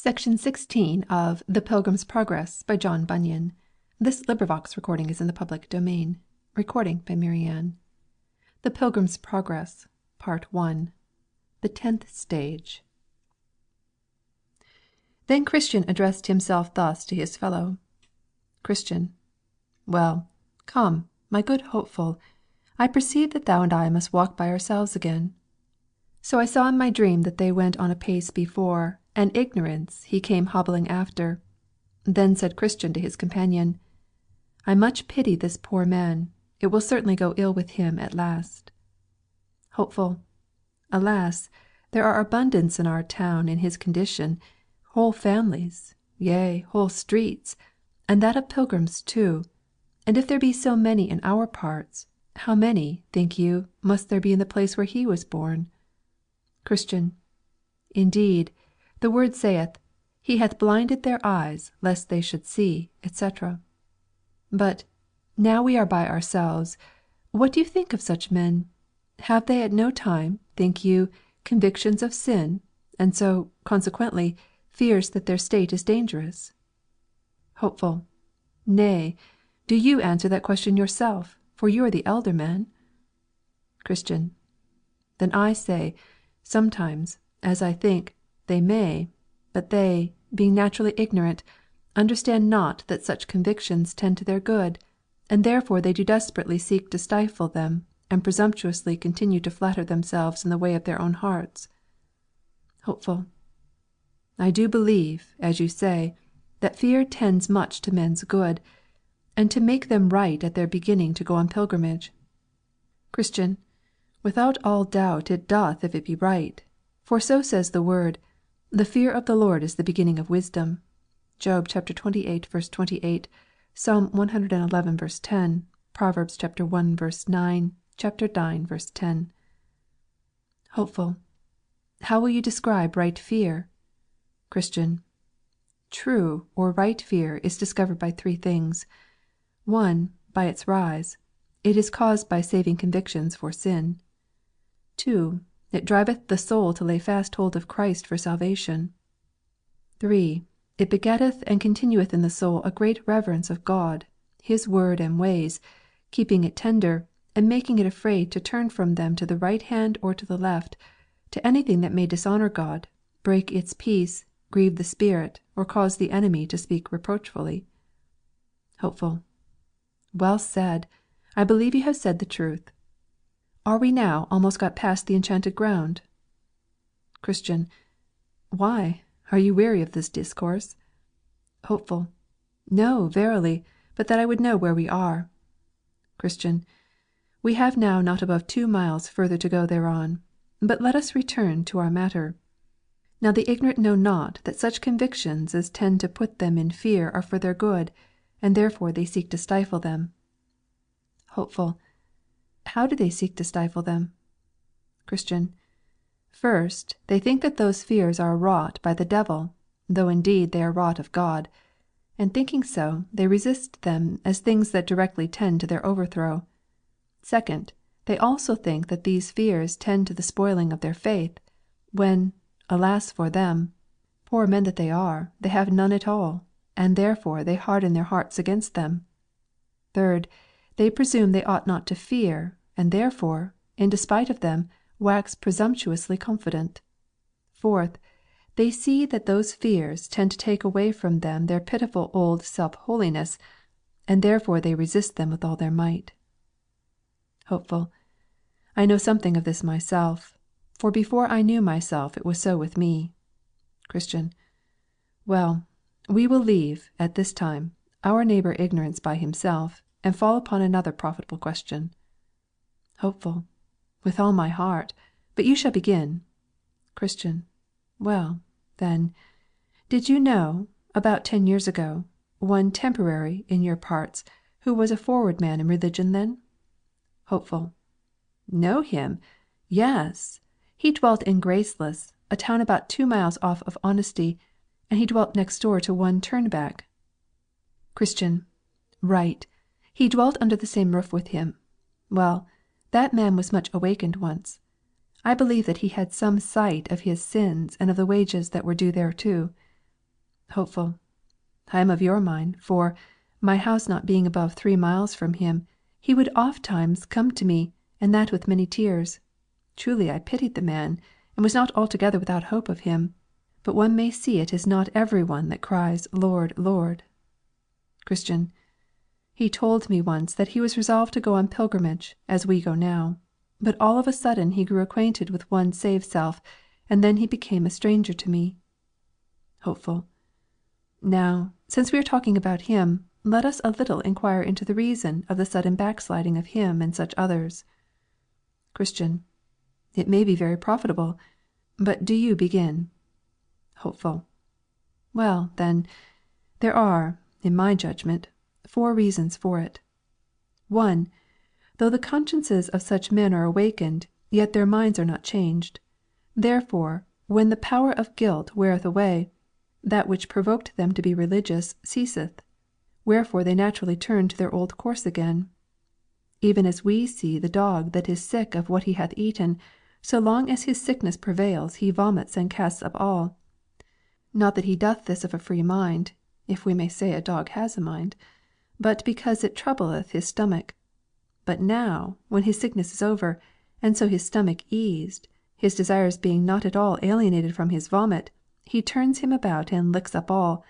Section 16 of The Pilgrim's Progress by John Bunyan. This recording is in the public domain. Recording by Marianne. The Pilgrim's Progress, Part 1. The 10th Stage. Then Christian addressed himself thus to his fellow. Christian. Well, come, my good hopeful, I perceive that thou and I must walk by ourselves again. So I saw in my dream that they went on a pace before, and ignorance he came hobbling after. Then said Christian to his companion, I much pity this poor man, it will certainly go ill with him at last. Hopeful. Alas, there are abundance in our town in his condition, whole families, yea, whole streets, and that of pilgrims too. And if there be so many in our parts, how many, think you, must there be in the place where he was born? Christian. Indeed, the word saith, He hath blinded their eyes, lest they should see, etc. But, now we are by ourselves, what do you think of such men? Have they at no time, think you, convictions of sin, and so, consequently, fears that their state is dangerous? Hopeful. Nay, do you answer that question yourself, for you are the elder man. Christian. Then I say, sometimes, as I think, they may, but they, being naturally ignorant, understand not that such convictions tend to their good, and therefore they do desperately seek to stifle them, and presumptuously continue to flatter themselves in the way of their own hearts. Hopeful. I do believe, as you say, that fear tends much to men's good, and to make them right at their beginning to go on pilgrimage. Christian. Without all doubt it doth if it be right, for so says the word, the fear of the Lord is the beginning of wisdom. Job 28:28, Psalm 111:10, Proverbs 1:9, 9:10. Hopeful. How will you describe right fear? Christian. True or right fear is discovered by three things. 1. By its rise. It is caused by saving convictions for sin. 2. It driveth the soul to lay fast hold of Christ for salvation. 3. It begetteth and continueth in the soul a great reverence of God, His word and ways, keeping it tender, and making it afraid to turn from them to the right hand or to the left, to anything that may dishonour God, break its peace, grieve the Spirit, or cause the enemy to speak reproachfully. Hopeful. Well said. I believe you have said the truth. Are we now almost got past the enchanted ground? Christian. Why, are you weary of this discourse? Hopeful. No, verily, but that I would know where we are. Christian. We have now not above 2 miles further to go thereon. But let us return to our matter. Now the ignorant know not that such convictions as tend to put them in fear are for their good, and therefore they seek to stifle them. Hopeful. How do they seek to stifle them? Christian. First, they think that those fears are wrought by the devil, though indeed they are wrought of God, and thinking so, they resist them as things that directly tend to their overthrow. Second, they also think that these fears tend to the spoiling of their faith, when, alas for them, poor men that they are, they have none at all, and therefore they harden their hearts against them. Third, they presume they ought not to fear, and therefore, in despite of them, wax presumptuously confident. Fourth, they see that those fears tend to take away from them their pitiful old self-holiness, and therefore they resist them with all their might. Hopeful. I know something of this myself, for before I knew myself it was so with me. Christian. Well, we will leave, at this time, our neighbour Ignorance by himself, and fall upon another profitable question. Hopeful. With all my heart, but you shall begin. Christian. Well, then, did you know, about 10 years ago, one Temporary in your parts, who was a forward man in religion then? Hopeful. Know him? Yes. He dwelt in Graceless, a town about 2 miles off of Honesty, and he dwelt next door to one Turnback. Christian. Right. He dwelt under the same roof with him. Well, that man was much awakened once. I believe that he had some sight of his sins and of the wages that were due thereto. Hopeful. I am of your mind, for, my house not being above 3 miles from him, he would oft times come to me, and that with many tears. Truly I pitied the man, and was not altogether without hope of him. But one may see it is not every one that cries, Lord, Lord. Christian. He told me once that he was resolved to go on pilgrimage, as we go now. But all of a sudden he grew acquainted with one save self, and then he became a stranger to me. Hopeful. Now, since we are talking about him, let us a little inquire into the reason of the sudden backsliding of him and such others. Christian. It may be very profitable. But do you begin. Hopeful. Well, then, there are, in my judgment, 4 reasons for it. 1. Though the consciences of such men are awakened, yet their minds are not changed. Therefore, when the power of guilt weareth away, that which provoked them to be religious ceaseth, wherefore they naturally turn to their old course again. Even as we see the dog that is sick of what he hath eaten, so long as his sickness prevails he vomits and casts up all. Not that he doth this of a free mind, if we may say a dog has a mind, but because it troubleth his stomach. But now, when his sickness is over, and so his stomach eased, his desires being not at all alienated from his vomit, he turns him about and licks up all.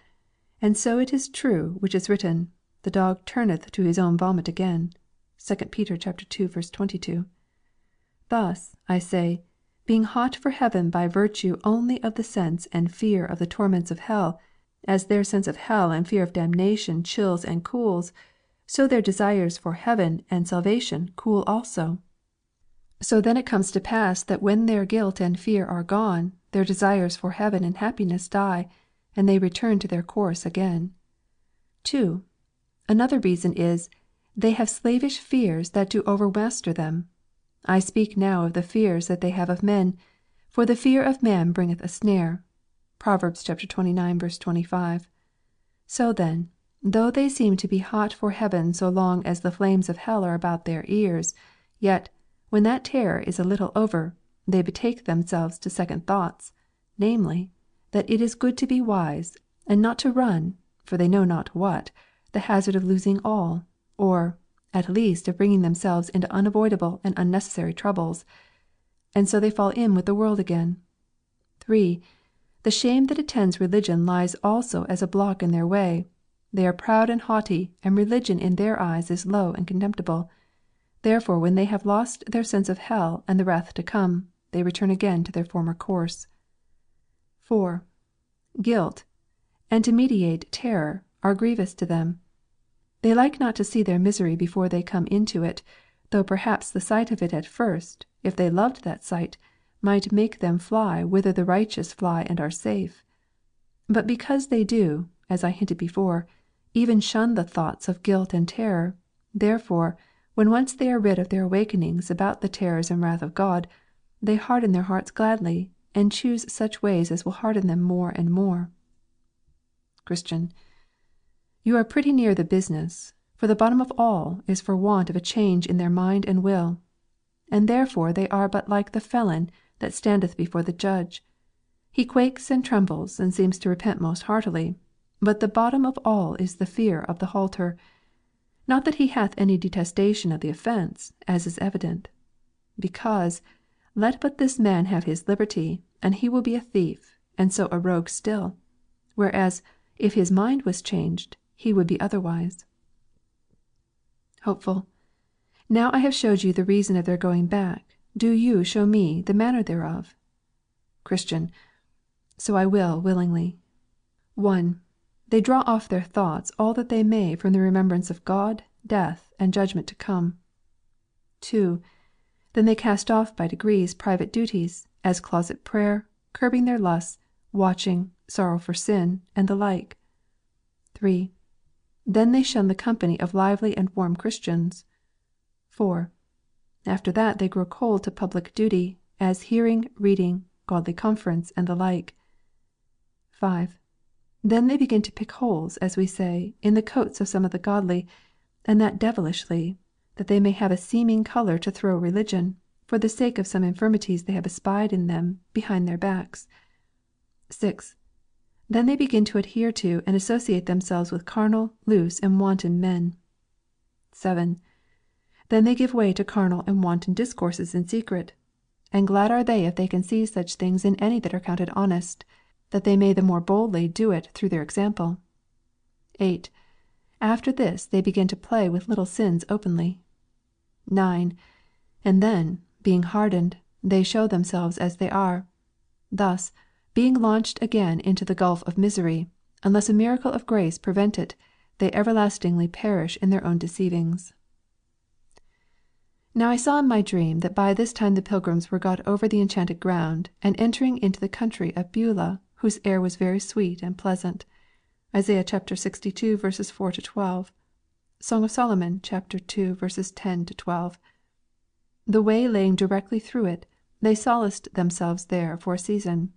And so it is true which is written, The dog turneth to his own vomit again. 2 Peter 2:22. Thus, I say, being hot for heaven by virtue only of the sense and fear of the torments of hell, as their sense of hell and fear of damnation chills and cools, so their desires for heaven and salvation cool also. So then it comes to pass that when their guilt and fear are gone, their desires for heaven and happiness die, and they return to their course again. 2. Another reason is, they have slavish fears that do overmaster them. I speak now of the fears that they have of men, for the fear of man bringeth a snare. Proverbs 29:25. So then, though they seem to be hot for heaven so long as the flames of hell are about their ears, yet, when that terror is a little over, they betake themselves to second thoughts, namely, that it is good to be wise, and not to run, for they know not what, the hazard of losing all, or, at least of bringing themselves into unavoidable and unnecessary troubles. And so they fall in with the world again. 3. The shame that attends religion lies also as a block in their way. They are proud and haughty, and religion in their eyes is low and contemptible. Therefore when they have lost their sense of hell and the wrath to come, they return again to their former course. 4. Guilt, and to meditate terror, are grievous to them. They like not to see their misery before they come into it, though perhaps the sight of it at first, if they loved that sight, might make them fly whither the righteous fly and are safe. But because they do, as I hinted before, even shun the thoughts of guilt and terror, therefore, when once they are rid of their awakenings about the terrors and wrath of God, they harden their hearts gladly, and choose such ways as will harden them more and more. Christian. You are pretty near the business, for the bottom of all is for want of a change in their mind and will. And therefore they are but like the felon that standeth before the judge. He quakes and trembles, and seems to repent most heartily, but the bottom of all is the fear of the halter. Not that he hath any detestation of the offence, as is evident. Because, let but this man have his liberty, and he will be a thief, and so a rogue still. Whereas, if his mind was changed, he would be otherwise. Hopeful. Now I have showed you the reason of their going back, do you show me the manner thereof. Christian. So I will willingly. 1. They draw off their thoughts all that they may from the remembrance of God, death, and judgment to come. 2. Then they cast off by degrees private duties, as closet prayer, curbing their lusts, watching, sorrow for sin, and the like. 3. Then they shun the company of lively and warm Christians. 4. After that they grow cold to public duty, as hearing, reading, godly conference, and the like. 5. Then they begin to pick holes, as we say, in the coats of some of the godly, and that devilishly, that they may have a seeming colour to throw religion, for the sake of some infirmities they have espied in them behind their backs. 6. Then they begin to adhere to and associate themselves with carnal, loose, and wanton men. 7. Then they give way to carnal and wanton discourses in secret. And glad are they if they can see such things in any that are counted honest, that they may the more boldly do it through their example. 8. After this they begin to play with little sins openly. 9. And then, being hardened, they show themselves as they are. Thus, being launched again into the gulf of misery, unless a miracle of grace prevent it, they everlastingly perish in their own deceivings. Now I saw in my dream that by this time the pilgrims were got over the enchanted ground, and entering into the country of Beulah, whose air was very sweet and pleasant. Isaiah chapter 62, verses 4-12. Song of Solomon chapter 2, verses 10-12. The way laying directly through it, they solaced themselves there for a season.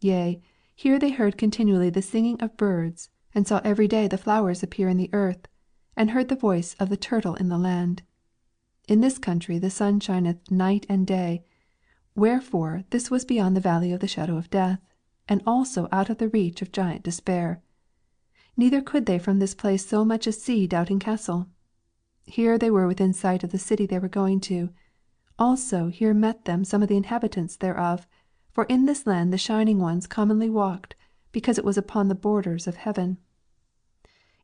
Yea, here they heard continually the singing of birds, and saw every day the flowers appear in the earth, and heard the voice of the turtle in the land. In this country the sun shineth night and day, wherefore this was beyond the valley of the shadow of death, and also out of the reach of giant despair. Neither could they from this place so much as see Doubting Castle. Here they were within sight of the city they were going to. Also here met them some of the inhabitants thereof, for in this land the shining ones commonly walked, because it was upon the borders of heaven.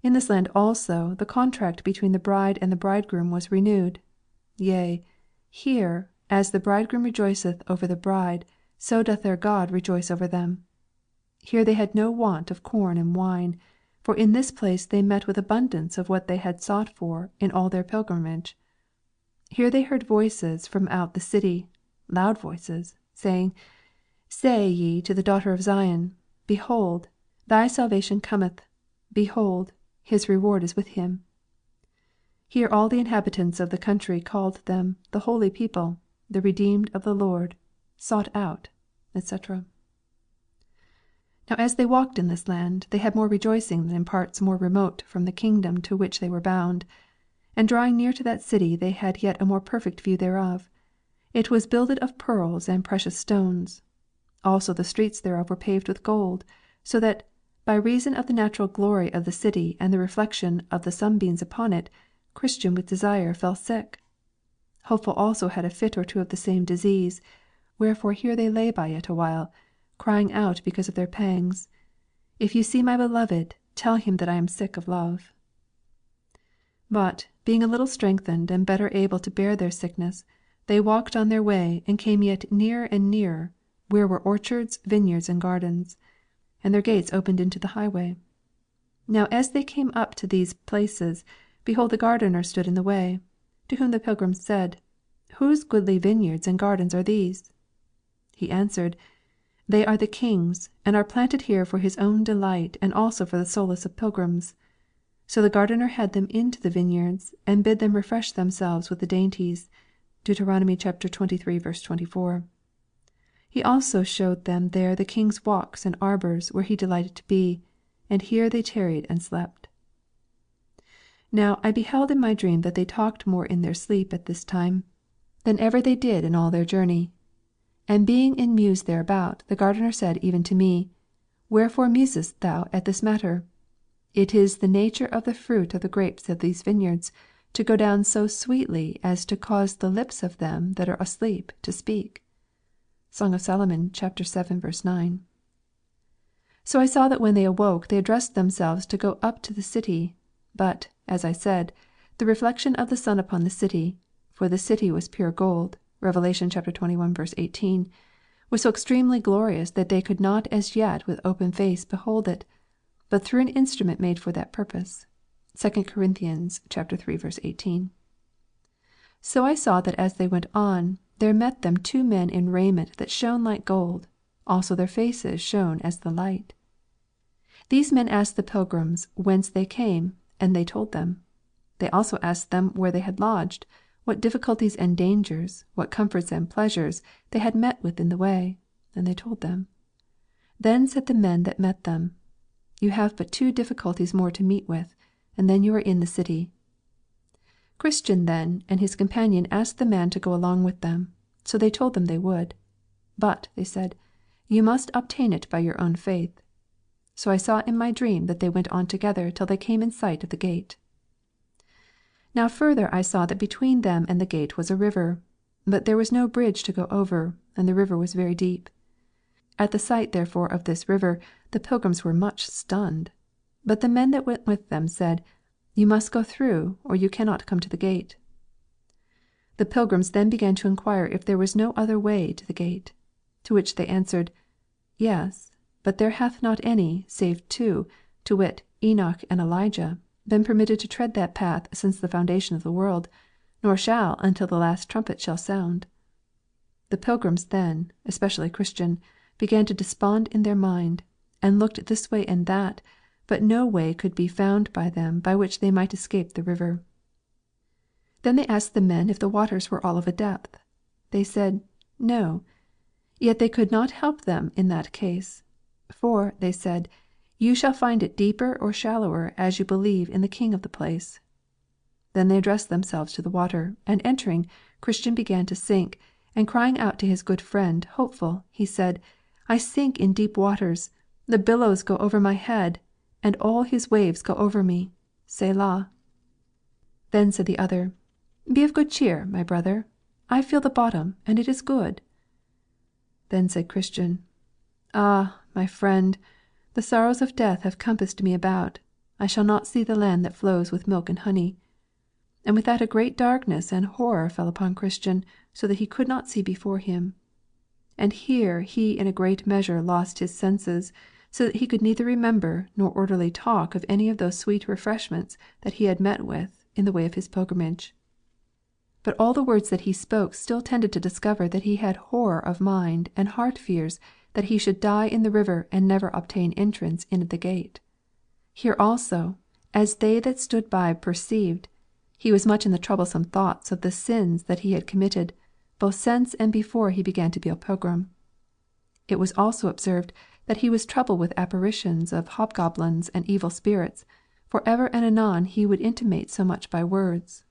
In this land also the contract between the bride and the bridegroom was renewed. Yea, here, as the bridegroom rejoiceth over the bride, so doth their God rejoice over them. Here they had no want of corn and wine, for in this place they met with abundance of what they had sought for in all their pilgrimage. Here they heard voices from out the city, loud voices, saying, Say ye to the daughter of Zion, Behold, thy salvation cometh; behold, his reward is with him. Here all the inhabitants of the country called them the holy people, the redeemed of the Lord, sought out, etc. Now as they walked in this land, they had more rejoicing than in parts more remote from the kingdom to which they were bound. And drawing near to that city they had yet a more perfect view thereof. It was builded of pearls and precious stones. Also the streets thereof were paved with gold, so that, by reason of the natural glory of the city and the reflection of the sunbeams upon it, Christian with desire fell sick. Hopeful also had a fit or two of the same disease, wherefore here they lay by it a while, crying out because of their pangs, If you see my beloved, tell him that I am sick of love. But, being a little strengthened and better able to bear their sickness, they walked on their way and came yet nearer and nearer, where were orchards, vineyards, and gardens, and their gates opened into the highway. Now as they came up to these places, behold the gardener stood in the way, to whom the pilgrims said, Whose goodly vineyards and gardens are these? He answered, They are the King's, and are planted here for his own delight and also for the solace of pilgrims. So the gardener had them into the vineyards, and bid them refresh themselves with the dainties. Deuteronomy chapter 23, verse 24. He also showed them there the King's walks and arbours where he delighted to be, and here they tarried and slept. Now I beheld in my dream that they talked more in their sleep at this time than ever they did in all their journey. And being in muse thereabout, the gardener said even to me, Wherefore musest thou at this matter? It is the nature of the fruit of the grapes of these vineyards to go down so sweetly as to cause the lips of them that are asleep to speak. Song of Solomon chapter 7, verse 9. So I saw that when they awoke they addressed themselves to go up to the city, but, as I said, the reflection of the sun upon the city, for the city was pure gold, Revelation chapter 21, verse 18, was so extremely glorious that they could not as yet with open face behold it, but through an instrument made for that purpose. 2 Corinthians chapter 3, verse 18. So I saw that as they went on, there met them 2 men in raiment that shone like gold, also their faces shone as the light. These men asked the pilgrims whence they came, and they told them. They also asked them where they had lodged, what difficulties and dangers, what comforts and pleasures they had met with in the way, and they told them. Then said the men that met them, You have but 2 difficulties more to meet with, and then you are in the city. Christian then and his companion asked the man to go along with them, so they told them they would. But, they said, you must obtain it by your own faith. So I saw in my dream that they went on together till they came in sight of the gate. Now further I saw that between them and the gate was a river, but there was no bridge to go over, and the river was very deep. At the sight therefore of this river the pilgrims were much stunned. But the men that went with them said, You must go through, or you cannot come to the gate. The pilgrims then began to inquire if there was no other way to the gate. To which they answered, Yes, but there hath not any, save two, to wit, Enoch and Elijah, been permitted to tread that path since the foundation of the world, nor shall until the last trumpet shall sound. The pilgrims then, especially Christian, began to despond in their mind, and looked this way and that, but no way could be found by them by which they might escape the river. Then they asked the men if the waters were all of a depth. They said, No. Yet they could not help them in that case. For, they said, You shall find it deeper or shallower as you believe in the king of the place. Then they addressed themselves to the water, and entering, Christian began to sink, and crying out to his good friend, Hopeful, he said, I sink in deep waters, the billows go over my head, and all his waves go over me. Selah. Then said the other, Be of good cheer, my brother, I feel the bottom, and it is good. Then said Christian, Ah, my friend, the sorrows of death have compassed me about, I shall not see the land that flows with milk and honey. And with that a great darkness and horror fell upon Christian, so that he could not see before him. And here he in a great measure lost his senses, so that he could neither remember nor orderly talk of any of those sweet refreshments that he had met with in the way of his pilgrimage. But all the words that he spoke still tended to discover that he had horror of mind and heart fears that he should die in the river and never obtain entrance in at the gate. Here also, as they that stood by perceived, he was much in the troublesome thoughts of the sins that he had committed, both since and before he began to be a pilgrim. It was also observed that he was troubled with apparitions of hobgoblins and evil spirits, for ever and anon he would intimate so much by words.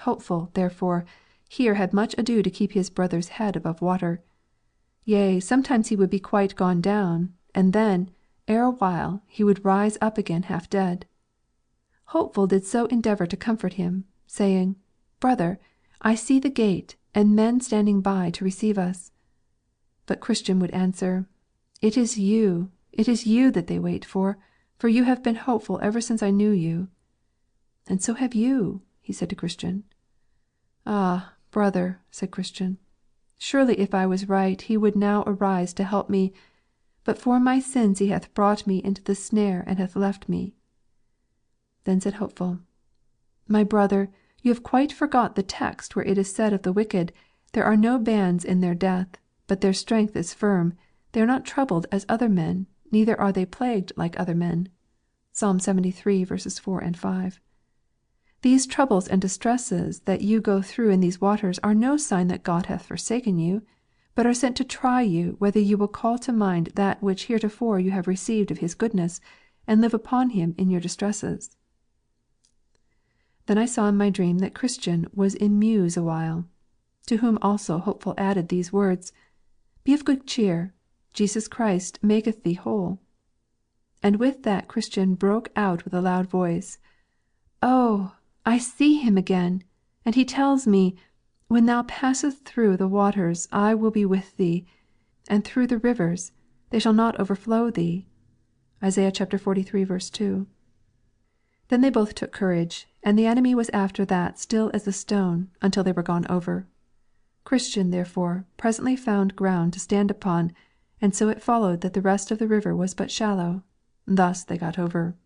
Hopeful, therefore, here had much ado to keep his brother's head above water. Yea, sometimes he would be quite gone down, and then, ere a while, he would rise up again half dead. Hopeful did so endeavour to comfort him, saying, Brother, I see the gate, and men standing by to receive us. But Christian would answer, it is you that they wait for you have been hopeful ever since I knew you. And so have you, he said to Christian. Ah, brother, said Christian, surely if I was right he would now arise to help me, but for my sins he hath brought me into the snare and hath left me. Then said Hopeful, My brother, you have quite forgot the text where it is said of the wicked, There are no bands in their death, but their strength is firm. They are not troubled as other men, neither are they plagued like other men. Psalm 73, verses 4 and 5. These troubles and distresses that you go through in these waters are no sign that God hath forsaken you, but are sent to try you whether you will call to mind that which heretofore you have received of his goodness, and live upon him in your distresses. Then I saw in my dream that Christian was in muse a while, to whom also Hopeful added these words, Be of good cheer, Jesus Christ maketh thee whole. And with that Christian broke out with a loud voice, Oh, I see him again, and he tells me, When thou passest through the waters I will be with thee, and through the rivers they shall not overflow thee. Isaiah chapter 43, verse 2. Then they both took courage, and the enemy was after that still as a stone, until they were gone over. Christian, therefore, presently found ground to stand upon, and so it followed that the rest of the river was but shallow. Thus they got over.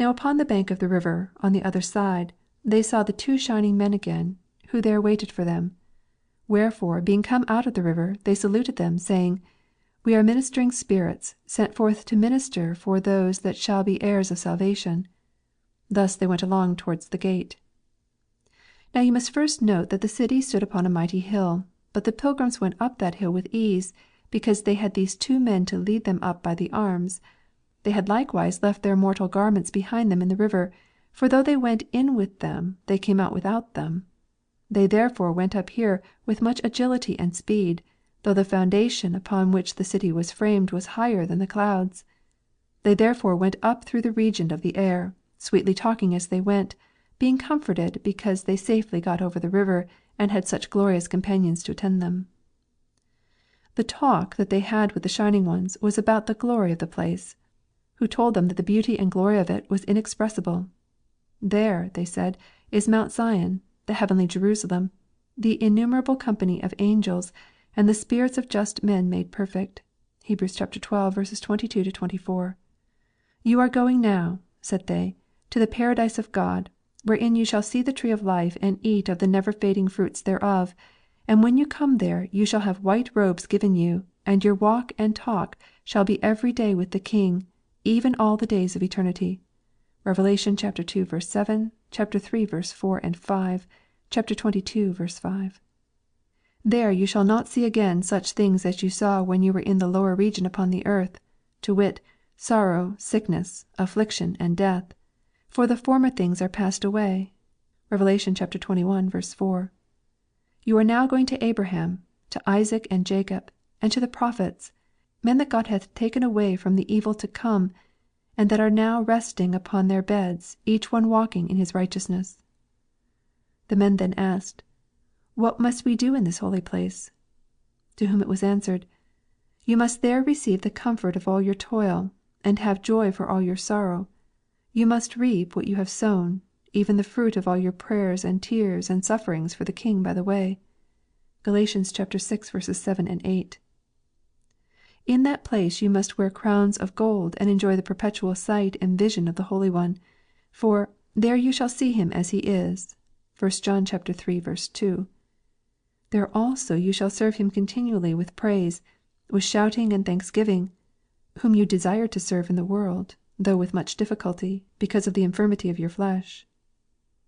Now upon the bank of the river, on the other side, they saw the two shining men again, who there waited for them. Wherefore, being come out of the river, they saluted them, saying, We are ministering spirits, sent forth to minister for those that shall be heirs of salvation. Thus they went along towards the gate. Now you must first note that the city stood upon a mighty hill, but the pilgrims went up that hill with ease, because they had these two men to lead them up by the arms. They had likewise left their mortal garments behind them in the river, for though they went in with them, they came out without them. They therefore went up here with much agility and speed, though the foundation upon which the city was framed was higher than the clouds. They therefore went up through the region of the air, sweetly talking as they went, being comforted because they safely got over the river, and had such glorious companions to attend them. The talk that they had with the Shining Ones was about the glory of the place, who told them that the beauty and glory of it was inexpressible. There, they said, is Mount Zion, the heavenly Jerusalem, the innumerable company of angels, and the spirits of just men made perfect. Hebrews 12:22-24. You are going now, said they, to the paradise of God, wherein you shall see the tree of life and eat of the never fading fruits thereof, and when you come there you shall have white robes given you, and your walk and talk shall be every day with the King, even all the days of eternity. Revelation 2:7, 3:4 and 5, 22:5. There you shall not see again such things as you saw when you were in the lower region upon the earth, to wit, sorrow, sickness, affliction, and death. For the former things are passed away. Revelation 21:4. You are now going to Abraham, to Isaac and Jacob, and to the prophets, men that God hath taken away from the evil to come, and that are now resting upon their beds, each one walking in his righteousness. The men then asked, What must we do in this holy place? To whom it was answered, You must there receive the comfort of all your toil, and have joy for all your sorrow. You must reap what you have sown, even the fruit of all your prayers and tears and sufferings for the King by the way. Galatians 6:7 and 8. In that place you must wear crowns of gold and enjoy the perpetual sight and vision of the Holy One, for there you shall see him as he is. 1 John 3:2. There also you shall serve him continually with praise, with shouting and thanksgiving, whom you desire to serve in the world, though with much difficulty, because of the infirmity of your flesh.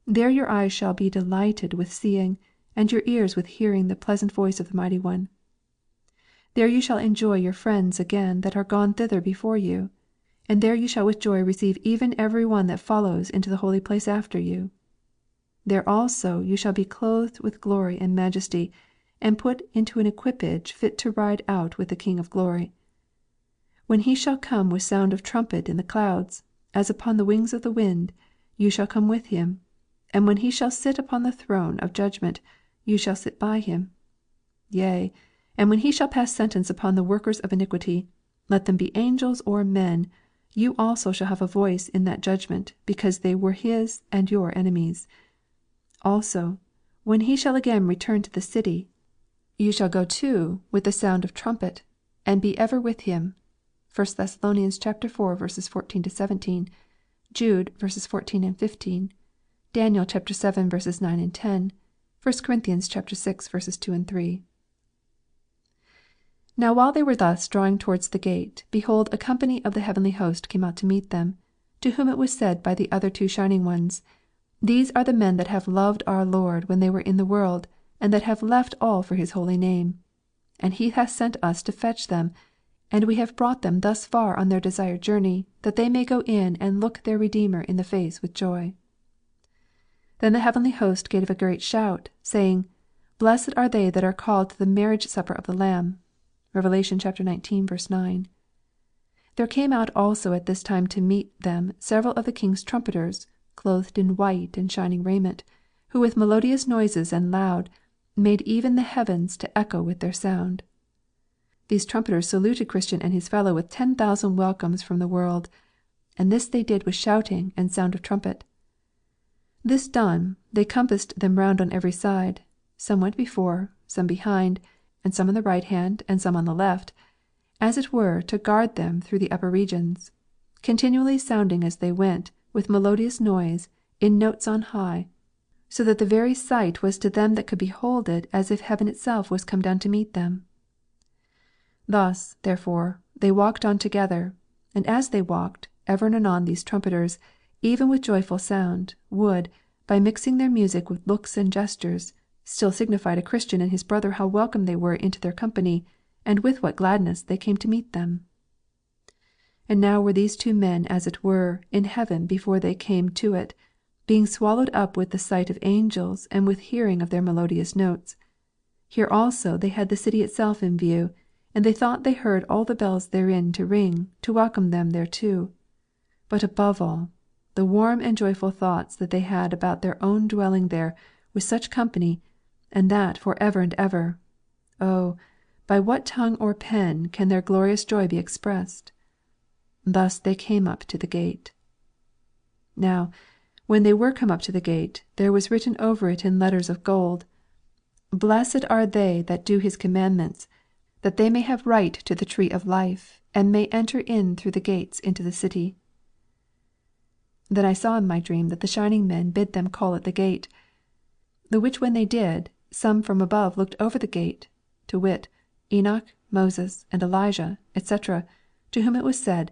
There your eyes shall be delighted with seeing, and your ears with hearing the pleasant voice of the Mighty One. There you shall enjoy your friends again that are gone thither before you, and there you shall with joy receive even every one that follows into the holy place after you. There also you shall be clothed with glory and majesty, and put into an equipage fit to ride out with the King of glory. When he shall come with sound of trumpet in the clouds, as upon the wings of the wind, you shall come with him. And when he shall sit upon the throne of judgment, you shall sit by him. Yea, and when he shall pass sentence upon the workers of iniquity, let them be angels or men, you also shall have a voice in that judgment, because they were his and your enemies. Also, when he shall again return to the city, you shall go too with the sound of trumpet, and be ever with him. 1 Thessalonians 4:14-17, Jude 14-15, Daniel 7:9-10, 1 Corinthians 6:2-3. Now while they were thus drawing towards the gate, behold, a company of the heavenly host came out to meet them, to whom it was said by the other two Shining Ones, These are the men that have loved our Lord when they were in the world, and that have left all for his holy name. And he hath sent us to fetch them, and we have brought them thus far on their desired journey, that they may go in and look their Redeemer in the face with joy. Then the heavenly host gave a great shout, saying, Blessed are they that are called to the marriage supper of the Lamb. Revelation 19:9. There came out also at this time to meet them several of the king's trumpeters, clothed in white and shining raiment, who with melodious noises and loud made even the heavens to echo with their sound. These trumpeters saluted Christian and his fellow with 10,000 welcomes from the world, and this they did with shouting and sound of trumpet. This done, they compassed them round on every side. Some went before, some behind, and some on the right hand, and some on the left, as it were to guard them through the upper regions, continually sounding as they went, with melodious noise, in notes on high, so that the very sight was to them that could behold it as if heaven itself was come down to meet them. Thus, therefore, they walked on together, and as they walked, ever and anon these trumpeters, even with joyful sound, would, by mixing their music with looks and gestures, still signify to Christian and his brother how welcome they were into their company, and with what gladness they came to meet them. And now were these two men as it were in heaven before they came to it, being swallowed up with the sight of angels and with hearing of their melodious notes. Here also they had the city itself in view, and they thought they heard all the bells therein to ring, to welcome them thereto. But above all, the warm and joyful thoughts that they had about their own dwelling there with such company, and that for ever and ever. Oh, by what tongue or pen can their glorious joy be expressed? Thus they came up to the gate. Now, when they were come up to the gate, there was written over it in letters of gold, Blessed are they that do his commandments, that they may have right to the tree of life, and may enter in through the gates into the city. Then I saw in my dream that the shining men bid them call at the gate. The which when they did, some from above looked over the gate, to wit, Enoch, Moses, and Elijah, etc., to whom it was said,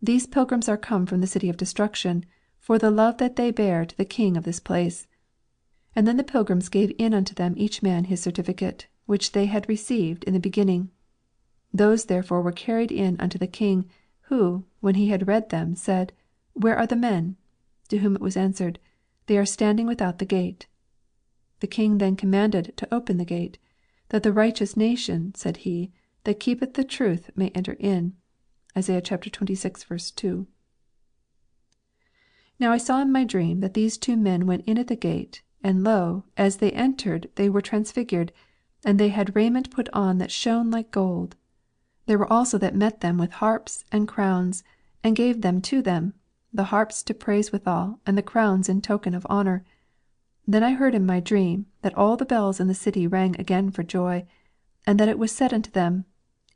These pilgrims are come from the city of destruction, for the love that they bear to the king of this place. And then the pilgrims gave in unto them each man his certificate, which they had received in the beginning. Those therefore were carried in unto the king, who, when he had read them, said, Where are the men? To whom it was answered, They are standing without the gate. The king then commanded to open the gate, that the righteous nation, said he, that keepeth the truth may enter in. Isaiah chapter 26:2. Now I saw in my dream that these two men went in at the gate, and lo, as they entered they were transfigured, and they had raiment put on that shone like gold. There were also that met them with harps and crowns, and gave them to them, the harps to praise withal, and the crowns in token of honour. Then I heard in my dream that all the bells in the city rang again for joy, and that it was said unto them,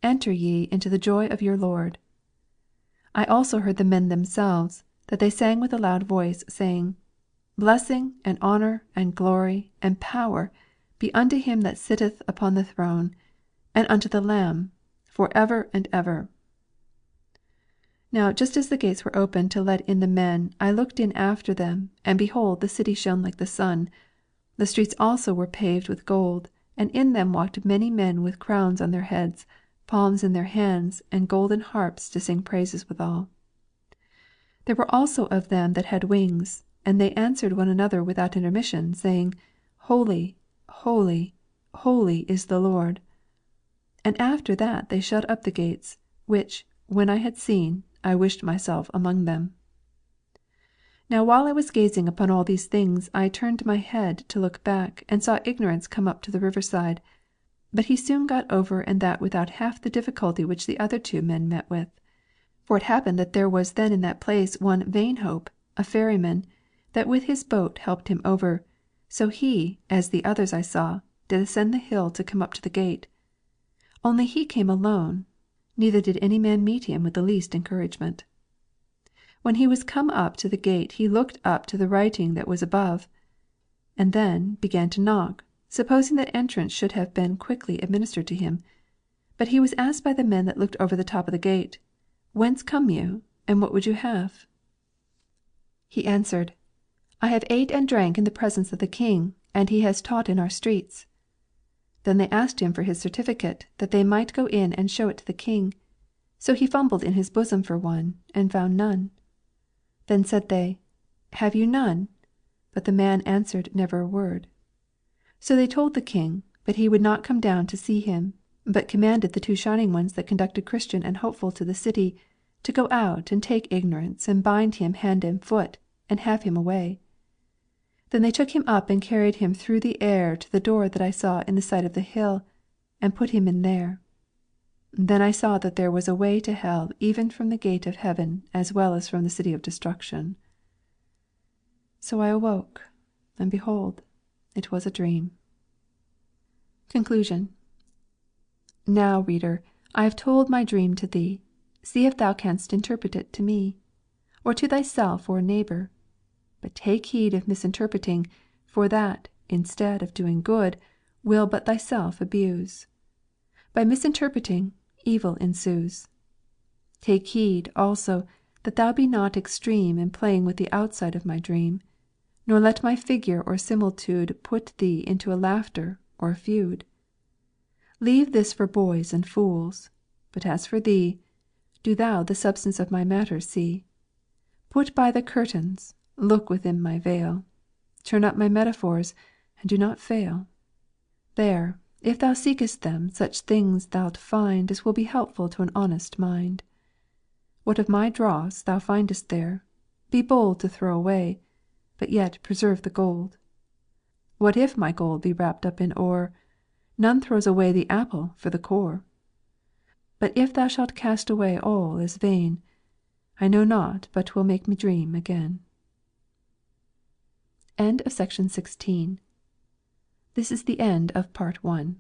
Enter ye into the joy of your Lord. I also heard the men themselves, that they sang with a loud voice, saying, Blessing and honour and glory and power be unto him that sitteth upon the throne, and unto the Lamb, for ever and ever. Now just as the gates were opened to let in the men, I looked in after them, and behold, the city shone like the sun. The streets also were paved with gold, and in them walked many men with crowns on their heads, palms in their hands, and golden harps to sing praises withal. There were also of them that had wings, and they answered one another without intermission, saying, Holy, holy, holy is the Lord. And after that they shut up the gates, which, when I had seen, I wished myself among them. Now while I was gazing upon all these things, I turned my head to look back, and saw Ignorance come up to the riverside. But he soon got over and that without half the difficulty which the other two men met with. For it happened that there was then in that place one Vainhope, a ferryman, that with his boat helped him over. So he, as the others I saw, did ascend the hill to come up to the gate. Only he came alone, neither did any man meet him with the least encouragement. When he was come up to the gate he looked up to the writing that was above, and then began to knock, supposing that entrance should have been quickly administered to him. But he was asked by the men that looked over the top of the gate, Whence come you, and what would you have? He answered, I have ate and drank in the presence of the king, and he has taught in our streets. Then they asked him for his certificate, that they might go in and show it to the king. So he fumbled in his bosom for one, and found none. Then said they, Have you none? But the man answered never a word. So they told the king, but he would not come down to see him, but commanded the two shining ones that conducted Christian and Hopeful to the city, to go out and take Ignorance, and bind him hand and foot, and have him away. Then they took him up and carried him through the air to the door that I saw in the side of the hill, and put him in there. Then I saw that there was a way to hell even from the gate of heaven as well as from the city of destruction. So I awoke, and behold, it was a dream. Conclusion. Now, reader, I have told my dream to thee. See if thou canst interpret it to me, or to thyself or neighbour. But take heed of misinterpreting, for that, instead of doing good, will but thyself abuse. By misinterpreting, evil ensues. Take heed, also, that thou be not extreme in playing with the outside of my dream, nor let my figure or similitude put thee into a laughter or a feud. Leave this for boys and fools, but as for thee, do thou the substance of my matter see. Put by the curtains, look within my veil, turn up my metaphors, and do not fail. There, If thou seekest them, such things thou'lt find As will be helpful to an honest mind. What of my dross thou findest there, be bold To throw away, but yet preserve the gold. What if my gold be wrapped up in ore, None throws away the apple for the core. But if thou shalt cast away all as vain, I know not but 'twill make me dream again. End of section 16. This is the end of part 1.